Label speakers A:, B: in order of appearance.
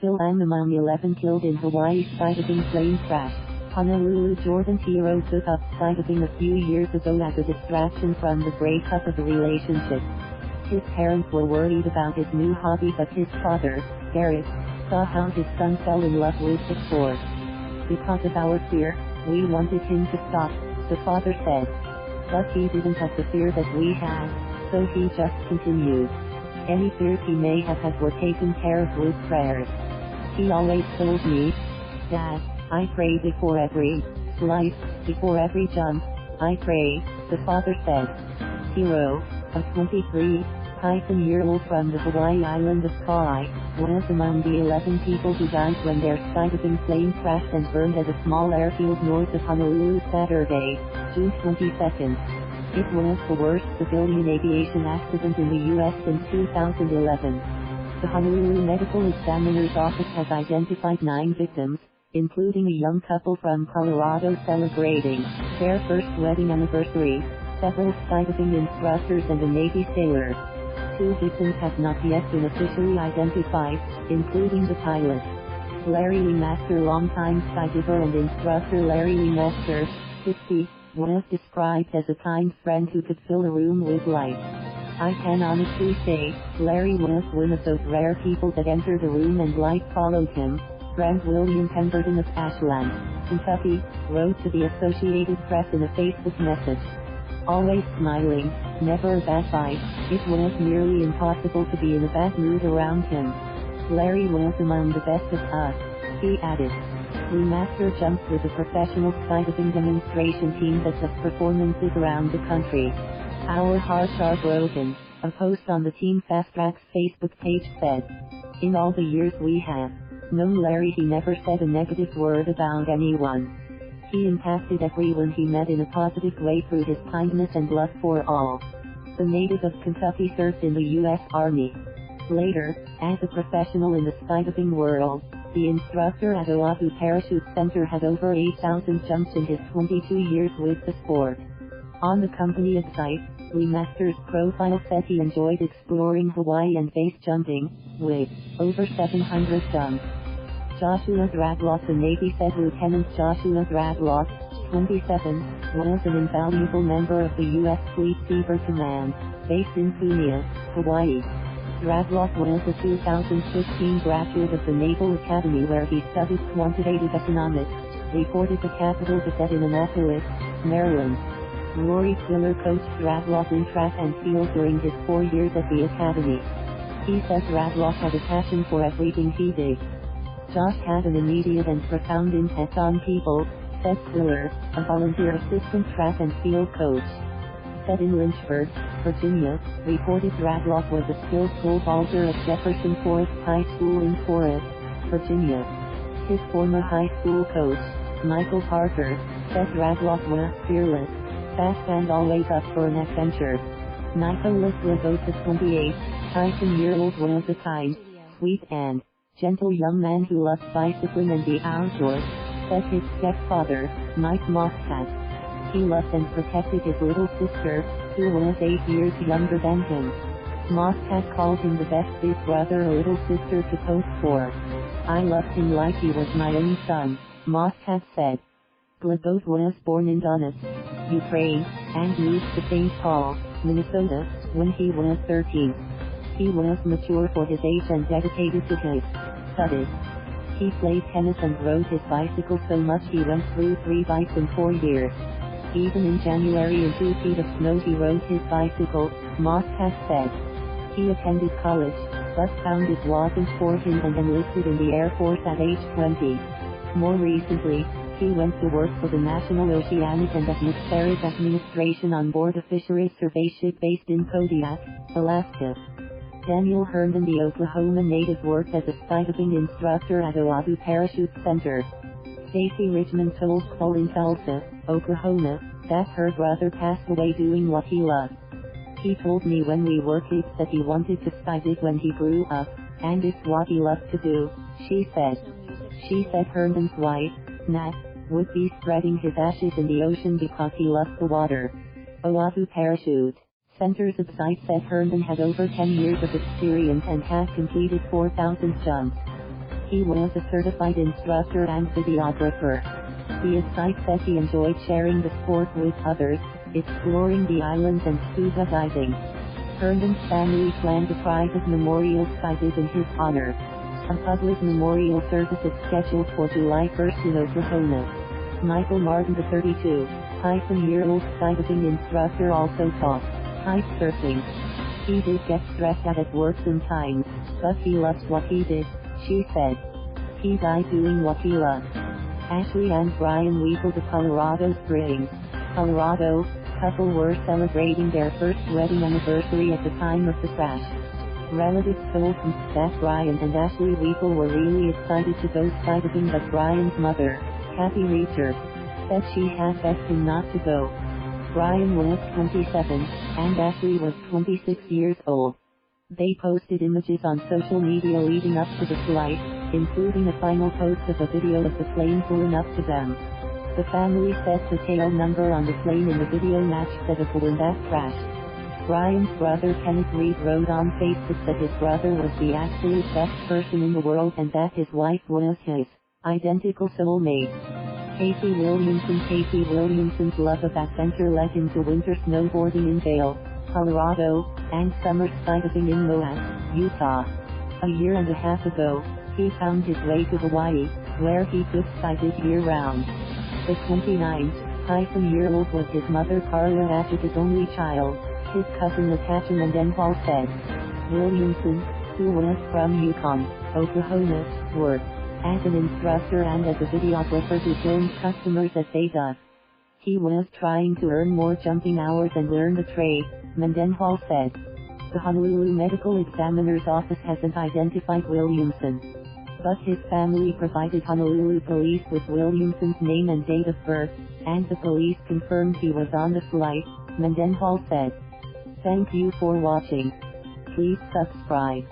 A: Fil-Am among 11 killed in Hawaii skydiving plane crash. Honolulu Jordan's hero took up skydiving a few years ago as a distraction from the breakup of a relationship. His parents were worried about his new hobby, but his father, Garrett, saw how his son fell in love with the sport. "Because of our fear, we wanted him to stop," the father said. But he didn't have the fear that we had, so he just continued. Any fears he may have had were taken care of with prayers. "He always told me, 'Dad, I pray before every life, before every jump, I pray,'" the father said. Hero, a 23-year-old from the Hawaii island of Kauai, was among the 11 people who died when their skydiving plane crashed and burned at a small airfield north of Honolulu Saturday, June 22. It was the worst civilian aviation accident in the U.S. since 2011. The Honolulu Medical Examiner's Office has identified 9 victims, including a young couple from Colorado celebrating their first wedding anniversary, several skydiving instructors and a Navy sailor. 2 victims have not yet been officially identified, including the pilot. Larry Lee Master, longtime skydiver and instructor Larry Lee Master, 50, was described as a kind friend who could fill a room with light. "I can honestly say, Larry was one of those rare people that entered a room and light followed him," friend William Pemberton of Ashland, Kentucky, wrote to the Associated Press in a Facebook message. "Always smiling, never a bad vibe, it was nearly impossible to be in a bad mood around him. Larry was among the best of us," he added. Lee Master jumps with a professional skydiving demonstration team that does performances around the country. "Our hearts are broken," a post on the Team Fast Track's Facebook page said. "In all the years we have known Larry, he never said a negative word about anyone. He impacted everyone he met in a positive way through his kindness and love for all." The native of Kentucky served in the U.S. Army. Later, as a professional in the skydiving world, the instructor at Oahu Parachute Center had over 8,000 jumps in his 22 years with the sport. On the company website, Lee Master's profile said he enjoyed exploring Hawaii and base jumping, with over 700 jumps. Joshua Drablos, the Navy said Lieutenant Joshua Drablos, 27, was an invaluable member of the U.S. Fleet Seaver Command, based in Punia, Hawaii. Drablos was a 2015 graduate of the Naval Academy where he studied quantitative economics, reported the Capitol Gazette in Annapolis, Maryland. Rory Quiller coached Drablos in track and field during his 4 years at the Academy. He said Drablos had a passion for everything he did. "Josh had an immediate and profound impact on people," said Quiller, a volunteer assistant track and field coach. Set in Lynchburg, Virginia, reported Drablos was a skilled pole vaulter at Jefferson Forest High School in Forest, Virginia. His former high school coach, Michael Parker, said Drablos was fearless, fast and always up for an adventure. NIKOLAS GLEBOV, the 28-year-old, was a kind, sweet and gentle young man who loved bicycling and the outdoors, said his stepfather, Mike Mostad. He loved and protected his little sister, who was 8 years younger than him. Mostad called him the best big brother a little sister could hope for. "I loved him like he was my own son," Mostad said. Glebov was born in Donetsk, Ukraine, and moved to St. Paul, Minnesota, when he was 13. He was mature for his age and dedicated to his studies. He played tennis and rode his bicycle so much he went through 3 bikes in 4 years. Even in January in 2 feet of snow he rode his bicycle, Mostad said. He attended college, but found it wasn't for him and enlisted in the Air Force at age 20. More recently, he went to work for the National Oceanic and Atmospheric Administration on board a fisheries survey ship based in Kodiak, Alaska. Daniel Herndon, the Oklahoma native, worked as a skydiving instructor at Oahu Parachute Center. Stacy Richmond told Cole in Tulsa, Oklahoma, that her brother passed away doing what he loved. "He told me when we were kids that he wanted to skydive when he grew up, and it's what he loved to do," she said. She said Herndon's wife, Nat, would be spreading his ashes in the ocean because he loved the water. Oahu Parachute Center's website said Herndon had over 10 years of experience and had completed 4,000 jumps. He was a certified instructor and videographer. The site said he enjoyed sharing the sport with others, exploring the islands and scuba diving. Herndon's family planned a private memorial skydiving in his honor. A public memorial service is scheduled for July 1st in Oklahoma. Michael Martin, the 32-year-old skydiving instructor, also taught kite surfing. He did get stressed out at work sometimes, but he loved what he did, she said. He died doing what he loved. Ashley and Brian Weigel of Colorado Springs, Colorado, couple were celebrating their first wedding anniversary at the time of the crash. Relatives told them that Brian and Ashley Weigel were really excited to go skydiving, but Brian's mother, Kathy Reacher, said she had begged him not to go. Brian was 27, and Ashley was 26 years old. They posted images on social media leading up to the flight, including a final post of a video of the plane pulling up to them. The family said the tail number on the plane in the video matched that of the one that crashed. Brian's brother Kenneth Reed wrote on Facebook that his brother was the absolute best person in the world and that his wife was his identical soulmate. Casey Williamson's love of adventure led him to winter snowboarding in Vail, Colorado, and summer skydiving in Moab, Utah. A year and a half ago, he found his way to Hawaii, where he could skydive year-round. The 29-year-old was his mother Carla Atchit's only child. His cousin Natasha Mendenhall said. Williamson, who was from Yukon, Oklahoma, worked as an instructor and as a videographer who filmed customers as they dove. He was trying to earn more jumping hours and learn the trade, Mendenhall said. The Honolulu Medical Examiner's Office hasn't identified Williamson, but his family provided Honolulu police with Williamson's name and date of birth, and the police confirmed he was on the flight, Mendenhall said. Thank you for watching. Please subscribe.